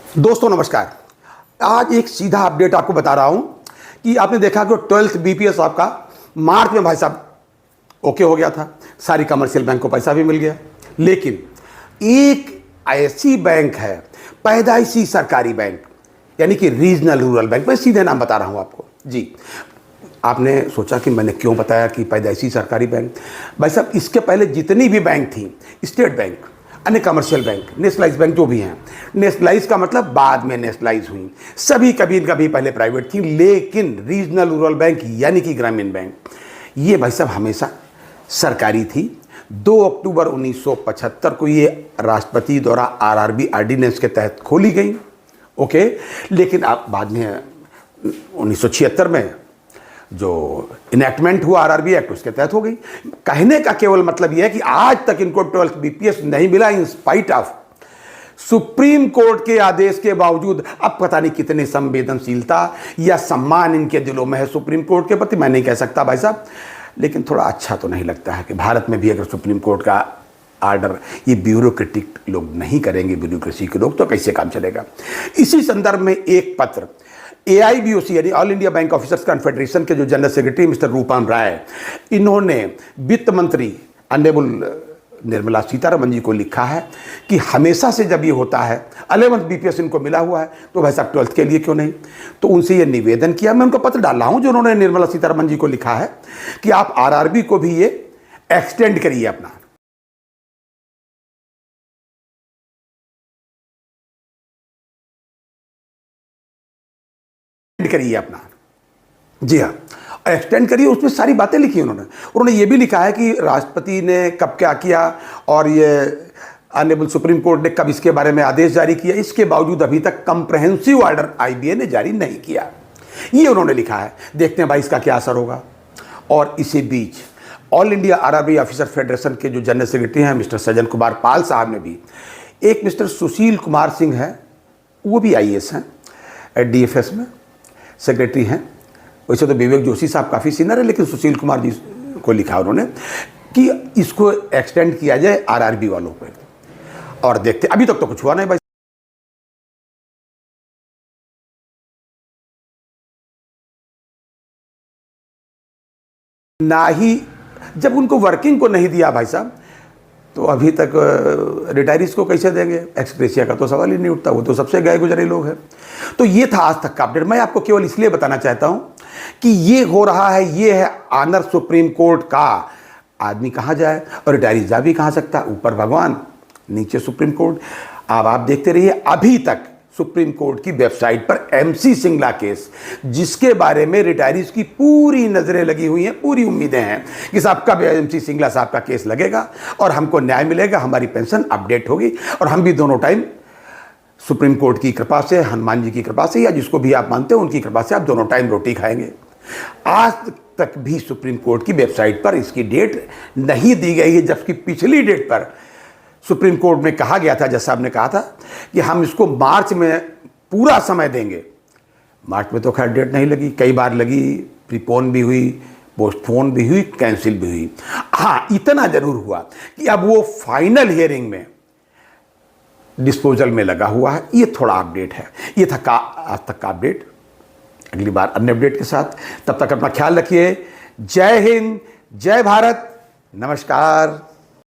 दोस्तों नमस्कार। आज एक सीधा अपडेट आपको बता रहा हूं कि आपने देखा कि 12th बीपीएस आपका मार्च में भाई साहब ओके हो गया था, सारी कमर्शियल बैंक को पैसा भी मिल गया। लेकिन एक ऐसी बैंक है, पैदाइशी सरकारी बैंक, यानी कि रीजनल रूरल बैंक, मैं सीधे नाम बता रहा हूं आपको जी। आपने सोचा कि मैंने क्यों बताया कि पैदाइशी सरकारी बैंक? भाई साहब, इसके पहले जितनी भी बैंक थी, स्टेट बैंक, अन्य कमर्शियल बैंक, नेशनलाइज बैंक जो भी हैं, नेशनलाइज का मतलब बाद में नेशनलाइज हुई, सभी कभी कभी पहले प्राइवेट थी, लेकिन रीजनल रूरल बैंक यानी कि ग्रामीण बैंक, ये भाई साहब हमेशा सरकारी थी। 2 अक्टूबर 1975 को ये राष्ट्रपति द्वारा आरआरबी ऑर्डिनेंस के तहत खोली गई। ओके, लेकिन आप बाद में 1976 में जो इनेक्टमेंट हुआ आरआरबी एक्ट, उसके तहत हो गई। कहने का केवल मतलब यह है कि आज तक इनको 12th बीपीएस नहीं मिला, in spite of supreme court के आदेश के बावजूद। अब पता नहीं कितनी संवेदनशीलता या सम्मान इनके दिलों में है सुप्रीम कोर्ट के प्रति, मैं नहीं कह सकता भाई साहब, लेकिन थोड़ा अच्छा तो नहीं लगता है कि भारत में भी अगर सुप्रीम कोर्ट का आर्डर ये ब्यूरोक्रेटिक लोग नहीं करेंगे, ब्यूरोक्रेसी के लोग, तो कैसे काम चलेगा। इसी संदर्भ में एक पत्र AIBOC यानी all India bank officers confederation के जो जनरल सेक्रेटरी मिस्टर रूपाम राय, इन्होंने वित्त मंत्री ऑनरेबल निर्मला सीतारमण जी को लिखा है कि हमेशा से जब ये होता है 11th बीपीएस इनको मिला हुआ है, तो भाई साहब 12th के लिए क्यों नहीं। तो उनसे ये निवेदन किया, मैं उनको पत्र डाला हूं जो उन्होंने निर्मला सीतारमण जी को लिखा है कि आप आरआरबी को भी ये एक्सटेंड करिए अपना। करिए अपना, जी हाँ, एक्सटेंड करिए। उसमें सारी बातें लिखी उन्होंने ये भी लिखा है कि राष्ट्रपति ने कब क्या किया और ये ऑनरेबल सुप्रीम कोर्ट ने कब इसके बारे में आदेश जारी किया, इसके बावजूद अभी तक कंप्रहेंसिव ऑर्डर IBA ने जारी नहीं किया, ये उन्होंने लिखा है। देखते हैं भाई इसका क्या असर होगा। और इसी बीच all India RRB officer federation के जो जनरल सेक्रेटरी हैं मिस्टर सज्जन कुमार पाल साहब ने भी, एक मिस्टर सुशील कुमार सिंह है, वो भी IAS हैं, DFS में सेक्रेटरी हैं। वैसे तो विवेक जोशी साहब काफ़ी सीनियर है, लेकिन सुशील कुमार जी को लिखा उन्होंने कि इसको एक्सटेंड किया जाए आरआरबी वालों पे। और देखते, अभी तक तो कुछ हुआ नहीं भाई, ना ही जब उनको वर्किंग को नहीं दिया भाई साहब, तो अभी तक रिटायरीज को कैसे देंगे। एक्सग्रेशिया का तो सवाल ही नहीं उठता, वो तो सबसे गए गुजरे लोग हैं। तो ये था आज तक का अपडेट। मैं आपको केवल इसलिए बताना चाहता हूं कि ये हो रहा है, ये है ऑनर सुप्रीम कोर्ट का। आदमी कहाँ जाए और रिटायरीज जा भी कहाँ सकता, ऊपर भगवान नीचे सुप्रीम कोर्ट। अब आप देखते रहिए, अभी तक सुप्रीम कोर्ट की वेबसाइट पर MC सिंगला केस, जिसके बारे में रिटायरीज की पूरी नजरें लगी हुई हैं, पूरी उम्मीदें हैं कि साहब कब MC सिंगला साहब का केस लगेगा और हमको न्याय मिलेगा, हमारी पेंशन अपडेट होगी और हम भी दोनों टाइम सुप्रीम कोर्ट की कृपा से, हनुमान जी की कृपा से, या जिसको भी आप मानते हो उनकी कृपा से, आप दोनों टाइम रोटी खाएंगे। आज तक भी सुप्रीम कोर्ट की वेबसाइट पर इसकी डेट नहीं दी गई है, जबकि पिछली डेट पर सुप्रीम कोर्ट में कहा गया था, जज साहब ने कहा था कि हम इसको मार्च में पूरा समय देंगे। मार्च में तो खैर डेट नहीं लगी, कई बार लगी, प्रीपोन भी हुई, पोस्टपोन भी हुई, कैंसिल भी हुई। हाँ, इतना जरूर हुआ कि अब वो फाइनल हियरिंग में डिस्पोजल में लगा हुआ है। ये थोड़ा अपडेट है, ये था आज तक का अपडेट। अगली बार अन्य अपडेट के साथ, तब तक अपना ख्याल रखिए। जय हिंद, जय भारत, नमस्कार।